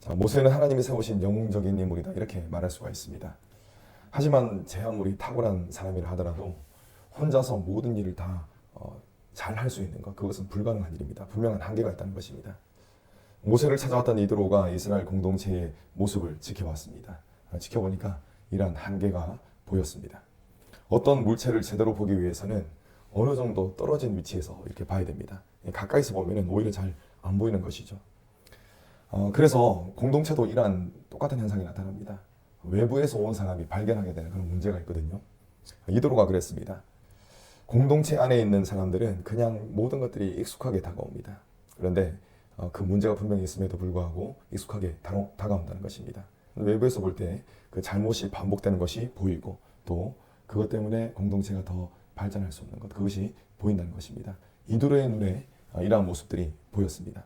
자, 모세는 하나님이 세우신 영웅적인 인물이다 이렇게 말할 수가 있습니다. 하지만 제 아무리 탁월한 사람이라 하더라도 혼자서 모든 일을 다 잘 할 수 있는 것, 그것은 불가능한 일입니다. 분명한 한계가 있다는 것입니다. 모세를 찾아왔던 이드로가 이스라엘 공동체의 모습을 지켜봤습니다. 지켜보니까 이러한 한계가 보였습니다. 어떤 물체를 제대로 보기 위해서는 어느 정도 떨어진 위치에서 이렇게 봐야 됩니다. 가까이서 보면 오히려 잘 안 보이는 것이죠. 그래서 공동체도 이러한 똑같은 현상이 나타납니다. 외부에서 온 사람이 발견하게 되는 그런 문제가 있거든요. 이드로가 그랬습니다. 공동체 안에 있는 사람들은 그냥 모든 것들이 익숙하게 다가옵니다. 그런데 그 문제가 분명히 있음에도 불구하고 익숙하게 다가온다는 것입니다. 외부에서 볼 때 그 잘못이 반복되는 것이 보이고 또 그것 때문에 공동체가 더 발전할 수 없는 것, 그것이 보인다는 것입니다. 이드로의 눈에 이러한 모습들이 보였습니다.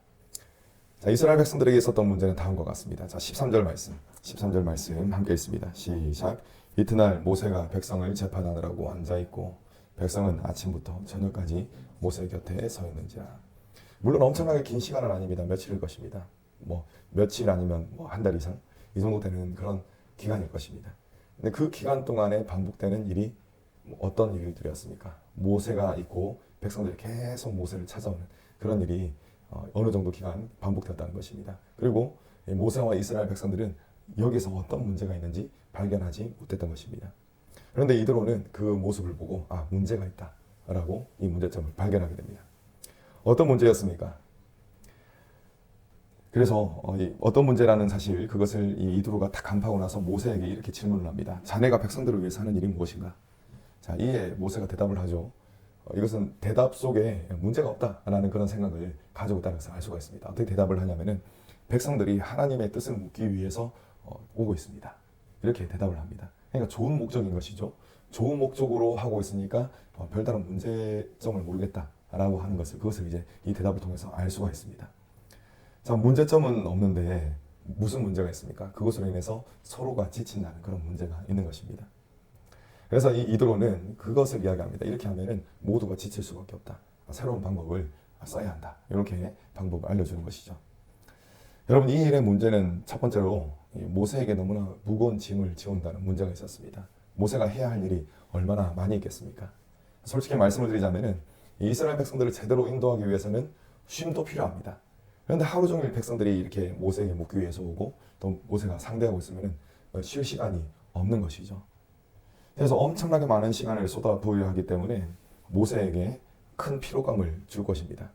자, 이스라엘 백성들에게 있었던 문제는 다음과 같습니다. 자, 13절 말씀 함께 읽습니다. 시작. 이튿날 모세가 백성을 재판하느라고 앉아있고 백성은 아침부터 저녁까지 모세 곁에 서 있는지라. 물론 엄청나게 긴 시간은 아닙니다. 며칠일 것입니다. 며칠 아니면 한 달 이상 이 정도 되는 그런 기간일 것입니다. 근데 그 기간 동안에 반복되는 일이 어떤 일들이었습니까? 모세가 있고 백성들이 계속 모세를 찾아오는 그런 일이 어느 정도 기간 반복되었다는 것입니다. 그리고 모세와 이스라엘 백성들은 여기서 어떤 문제가 있는지 발견하지 못했던 것입니다. 그런데 이드로는 그 모습을 보고 문제가 있다라고 이 문제점을 발견하게 됩니다. 어떤 문제였습니까? 그래서 어떤 문제라는 사실, 그것을 이 이드로가 딱 간파하고 나서 모세에게 이렇게 질문을 합니다. 자네가 백성들을 위해서 하는 일이 무엇인가? 자, 이에 모세가 대답을 하죠. 이것은 대답 속에 문제가 없다라는 그런 생각을 가지고 있다는 것을 알 수가 있습니다. 어떻게 대답을 하냐면은 백성들이 하나님의 뜻을 묻기 위해서 오고 있습니다. 이렇게 대답을 합니다. 그러니까 좋은 목적인 것이죠. 좋은 목적으로 하고 있으니까 별다른 문제점을 모르겠다라고 하는 것을, 그것을 이제 이 대답을 통해서 알 수가 있습니다. 자, 문제점은 없는데 무슨 문제가 있습니까? 그것으로 인해서 서로가 지친다는 그런 문제가 있는 것입니다. 그래서 이 이드로는 그것을 이야기합니다. 이렇게 하면은 모두가 지칠 수밖에 없다. 새로운 방법을 써야 한다. 이렇게 방법을 알려주는 것이죠. 여러분, 이 일의 문제는 첫 번째로 모세에게 너무나 무거운 짐을 지운다는 문제가 있었습니다. 모세가 해야 할 일이 얼마나 많이 있겠습니까? 솔직히 말씀을 드리자면은 이스라엘 백성들을 제대로 인도하기 위해서는 쉼도 필요합니다. 그런데 하루 종일 백성들이 이렇게 모세에게 묻기 위해서 오고 또 모세가 상대하고 있으면은 쉴 시간이 없는 것이죠. 그래서 엄청나게 많은 시간을 쏟아부어야 하기 때문에 모세에게 큰 피로감을 줄 것입니다.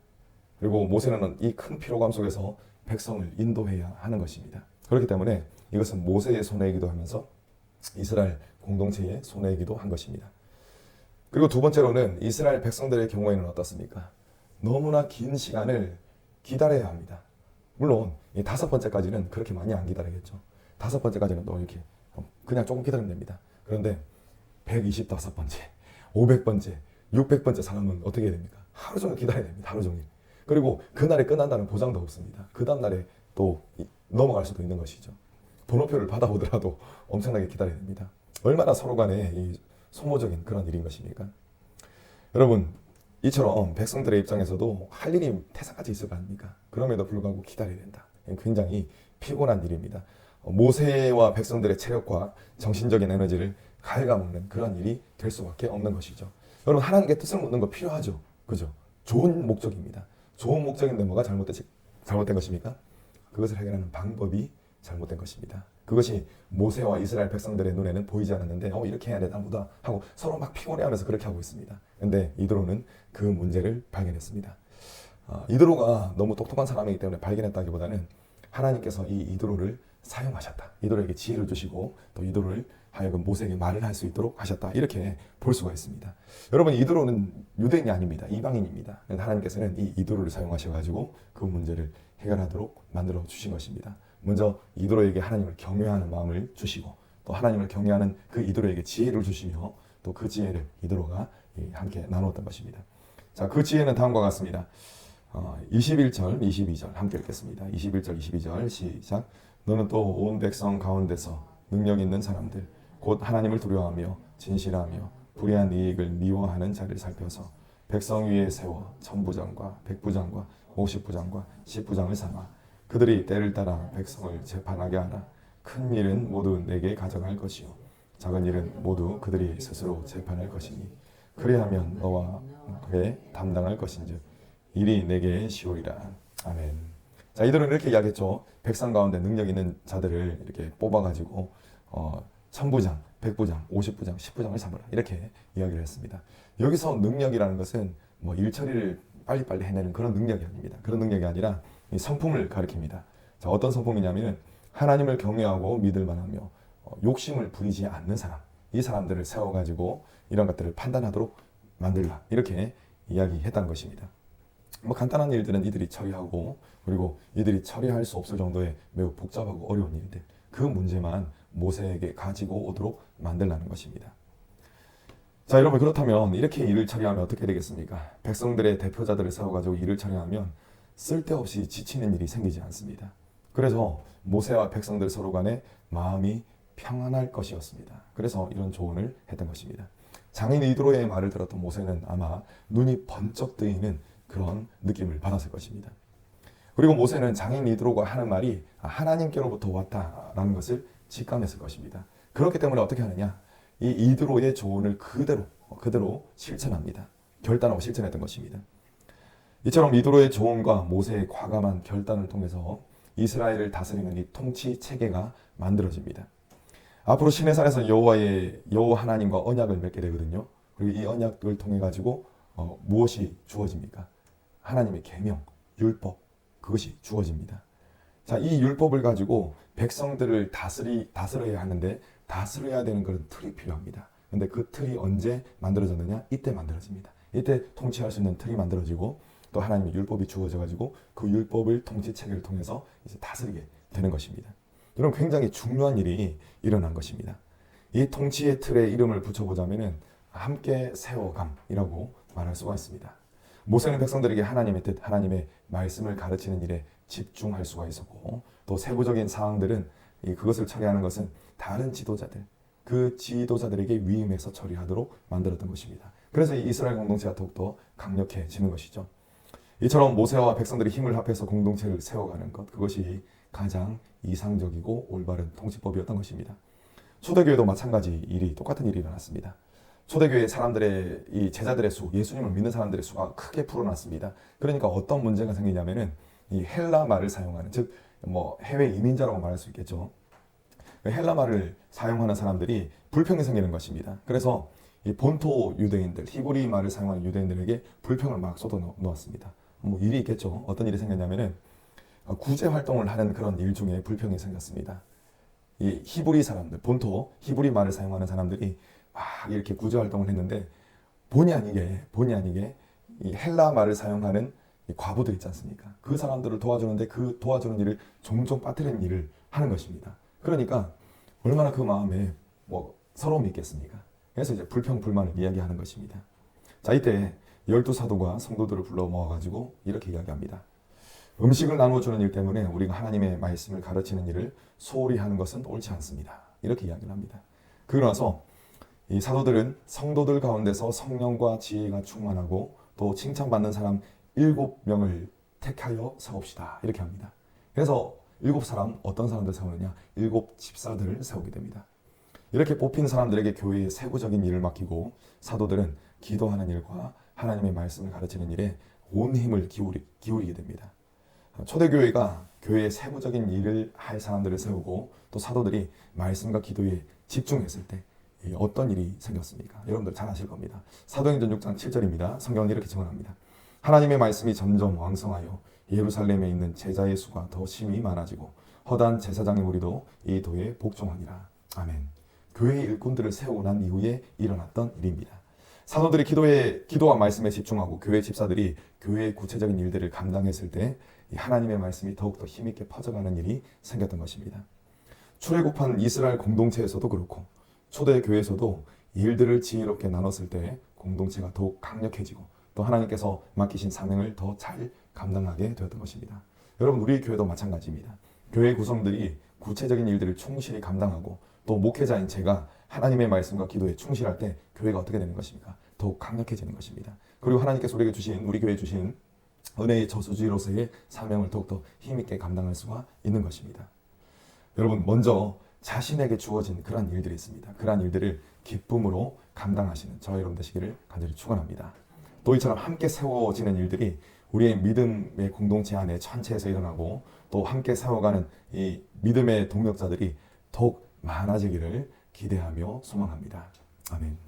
그리고 모세는 이 큰 피로감 속에서 백성을 인도해야 하는 것입니다. 그렇기 때문에 이것은 모세의 손해이기도 하면서 이스라엘 공동체의 손해이기도 한 것입니다. 그리고 두 번째로는 이스라엘 백성들의 경우에는 어떻습니까? 너무나 긴 시간을 기다려야 합니다. 물론 이 다섯 번째까지는 그렇게 많이 안 기다리겠죠. 다섯 번째까지는 또 이렇게 그냥 조금 기다리면 됩니다. 그런데 125번째, 500번째, 600번째 사람은 어떻게 해야 됩니까? 하루 종일 기다려야 됩니다. 하루 종일. 그리고 그날에 끝난다는 보장도 없습니다. 그 다음날에 또 넘어갈 수도 있는 것이죠. 번호표를 받아오더라도 엄청나게 기다려야 됩니다. 얼마나 서로 간에 이 소모적인 그런 일인 것입니까? 여러분, 이처럼 백성들의 입장에서도 할 일이 태산같이 있을 거 아닙니까? 그럼에도 불구하고 기다려야 된다. 굉장히 피곤한 일입니다. 모세와 백성들의 체력과 정신적인 에너지를 갉아먹는 그런 일이 될 수밖에 없는 것이죠. 여러분, 하나님께 뜻을 묻는 거 필요하죠. 그죠? 좋은 목적입니다. 좋은 목적인데 뭐가 잘못된 것입니까? 그것을 해결하는 방법이 잘못된 것입니다. 그것이 모세와 이스라엘 백성들의 눈에는 보이지 않았는데 이렇게 해야 되나 보다 하고 서로 막 피곤해하면서 그렇게 하고 있습니다. 그런데 이드로는 그 문제를 발견했습니다. 이드로가 너무 똑똑한 사람이기 때문에 발견했다기보다는 하나님께서 이 이드로를 사용하셨다. 이드로에게 지혜를 주시고 또 이드로를 하여금 모세에게 말을 할 수 있도록 하셨다. 이렇게 볼 수가 있습니다. 여러분, 이드로는 유대인이 아닙니다. 이방인입니다. 하나님께서는 이 이드로를 사용하셔가지고 그 문제를 해결하도록 만들어 주신 것입니다. 먼저 이드로에게 하나님을 경외하는 마음을 주시고 또 하나님을 경외하는 그 이드로에게 지혜를 주시며 또 그 지혜를 이드로가 함께 나누었던 것입니다. 자, 그 지혜는 다음과 같습니다. 21절, 22절 함께 읽겠습니다. 21절, 22절 시작. 너는 또 온 백성 가운데서 능력 있는 사람들 곧 하나님을 두려워하며 진실하며 불의한 이익을 미워하는 자를 살펴서 백성 위에 세워 천부장과 백부장과 50부장과 10부장을 삼아 그들이 때를 따라 백성을 재판하게 하라. 큰 일은 모두 내게 가져갈 것이요 작은 일은 모두 그들이 스스로 재판할 것이니 그리하면 너와 그에 담당할 것인즉 일이 내게 쉬우리라. 아멘. 자, 이들은 이렇게 이야기했죠. 백성 가운데 능력 있는 자들을 이렇게 뽑아가지고 1000부장, 100부장, 50부장, 10부장을 삼으라 이렇게 이야기를 했습니다. 여기서 능력이라는 것은 뭐 일처리를 빨리빨리 해내는 그런 능력이 아닙니다. 그런 능력이 아니라 이 성품을 가리킵니다. 자, 어떤 성품이냐면 하나님을 경외하고 믿을 만하며 욕심을 부리지 않는 사람, 이 사람들을 세워가지고 이런 것들을 판단하도록 만들라 이렇게 이야기했다는 것입니다. 뭐 간단한 일들은 이들이 처리하고 그리고 이들이 처리할 수 없을 정도의 매우 복잡하고 어려운 일들, 그 문제만 모세에게 가지고 오도록 만들라는 것입니다. 자, 여러분, 그렇다면 이렇게 일을 처리하면 어떻게 되겠습니까? 백성들의 대표자들을 세워가지고 일을 처리하면 쓸데없이 지치는 일이 생기지 않습니다. 그래서 모세와 백성들 서로 간에 마음이 평안할 것이었습니다. 그래서 이런 조언을 했던 것입니다. 장인 이드로의 말을 들었던 모세는 아마 눈이 번쩍 뜨이는 그런 느낌을 받았을 것입니다. 그리고 모세는 장인 이드로가 하는 말이 하나님께로부터 왔다라는 것을 직감했을 것입니다. 그렇기 때문에 어떻게 하느냐? 이 이드로의 조언을 그대로 실천합니다. 결단하고 실천했던 것입니다. 이처럼 이드로의 조언과 모세의 과감한 결단을 통해서 이스라엘을 다스리는 이 통치 체계가 만들어집니다. 앞으로 시내산에서 여호와 하나님과 언약을 맺게 되거든요. 그리고 이 언약을 통해 가지고 무엇이 주어집니까? 하나님의 계명, 율법, 그것이 주어집니다. 자, 이 율법을 가지고 백성들을 다스려야 하는데 다스려야 되는 그런 틀이 필요합니다. 근데 그 틀이 언제 만들어졌느냐? 이때 만들어집니다. 이때 통치할 수 있는 틀이 만들어지고 또 하나님의 율법이 주어져 가지고 그 율법을 통치 체계를 통해서 이제 다스리게 되는 것입니다. 이런 굉장히 중요한 일이 일어난 것입니다. 이 통치의 틀에 이름을 붙여보자면은 함께 세워감이라고 말할 수가 있습니다. 모세는 백성들에게 하나님의 뜻, 하나님의 말씀을 가르치는 일에 집중할 수가 있었고 또 세부적인 사항들은 그것을 처리하는 것은 다른 지도자들, 그 지도자들에게 위임해서 처리하도록 만들었던 것입니다. 그래서 이 이스라엘 공동체가 더욱더 강력해지는 것이죠. 이처럼 모세와 백성들이 힘을 합해서 공동체를 세워가는 것, 그것이 가장 이상적이고 올바른 통치법이었던 것입니다. 초대교회도 마찬가지 똑같은 일이 일어났습니다. 초대교회 사람들의 이 제자들의 수, 예수님을 믿는 사람들의 수가 크게 불어났습니다. 그러니까 어떤 문제가 생기냐면은 이 헬라 말을 사용하는, 즉 뭐 해외 이민자라고 말할 수 있겠죠. 헬라 말을 사용하는 사람들이 불평이 생기는 것입니다. 그래서 이 본토 유대인들, 히브리 말을 사용하는 유대인들에게 불평을 막 쏟아 놓았습니다. 뭐 일이 있겠죠. 어떤 일이 생겼냐면은 구제 활동을 하는 그런 일 중에 불평이 생겼습니다. 이 히브리 사람들, 본토 히브리 말을 사용하는 사람들이 막 이렇게 구제 활동을 했는데 본의 아니게 이 헬라 말을 사용하는 이 과부들 있지 않습니까? 그 사람들을 도와주는데 그 도와주는 일을 종종 빠뜨리는 일을 하는 것입니다. 그러니까 얼마나 그 마음에 서러움이 있겠습니까? 그래서 이제 불평 불만을 이야기하는 것입니다. 자, 이때 12사도가 성도들을 불러 모아가지고 이렇게 이야기합니다. 음식을 나누어 주는 일 때문에 우리가 하나님의 말씀을 가르치는 일을 소홀히 하는 것은 옳지 않습니다. 이렇게 이야기를 합니다. 그러고 나서 이 사도들은 성도들 가운데서 성령과 지혜가 충만하고 또 칭찬받는 사람 7명을 택하여 세웁시다. 이렇게 합니다. 그래서 7사람, 어떤 사람들 세우느냐? 7 집사들을 세우게 됩니다. 이렇게 뽑힌 사람들에게 교회의 세부적인 일을 맡기고 사도들은 기도하는 일과 하나님의 말씀을 가르치는 일에 온 힘을 기울이게 됩니다. 초대교회가 교회의 세부적인 일을 할 사람들을 세우고 또 사도들이 말씀과 기도에 집중했을 때 어떤 일이 생겼습니까? 여러분들 잘 아실 겁니다. 사도행전 6장 7절입니다. 성경은 이렇게 증언합니다. 하나님의 말씀이 점점 왕성하여 예루살렘에 있는 제자의 수가 더 심히 많아지고 허다한 제사장의 무리도 이 도에 복종하니라. 아멘. 교회의 일꾼들을 세우고 난 이후에 일어났던 일입니다. 사도들이 기도와 말씀에 집중하고 교회 집사들이 교회의 구체적인 일들을 감당했을 때 하나님의 말씀이 더욱더 힘있게 퍼져가는 일이 생겼던 것입니다. 출애굽한 이스라엘 공동체에서도 그렇고 초대교회에서도 일들을 지혜롭게 나눴을 때 공동체가 더욱 강력해지고 또 하나님께서 맡기신 사명을 더 잘 감당하게 되었던 것입니다. 여러분, 우리 교회도 마찬가지입니다. 교회 구성들이 구체적인 일들을 충실히 감당하고 또 목회자인 제가 하나님의 말씀과 기도에 충실할 때 교회가 어떻게 되는 것입니까? 더욱 강력해지는 것입니다. 그리고 하나님께서 우리 교회에 주신 은혜의 저수지로서의 사명을 더욱더 힘있게 감당할 수가 있는 것입니다. 여러분, 먼저 자신에게 주어진 그러한 일들이 있습니다. 그러한 일들을 기쁨으로 감당하시는 저와 여러분 되시기를 간절히 축원합니다. 또 이처럼 함께 세워지는 일들이 우리의 믿음의 공동체 안에 전체에서 일어나고 또 함께 세워가는 이 믿음의 동력자들이 더욱 많아지기를 기대하며 소망합니다. 아멘.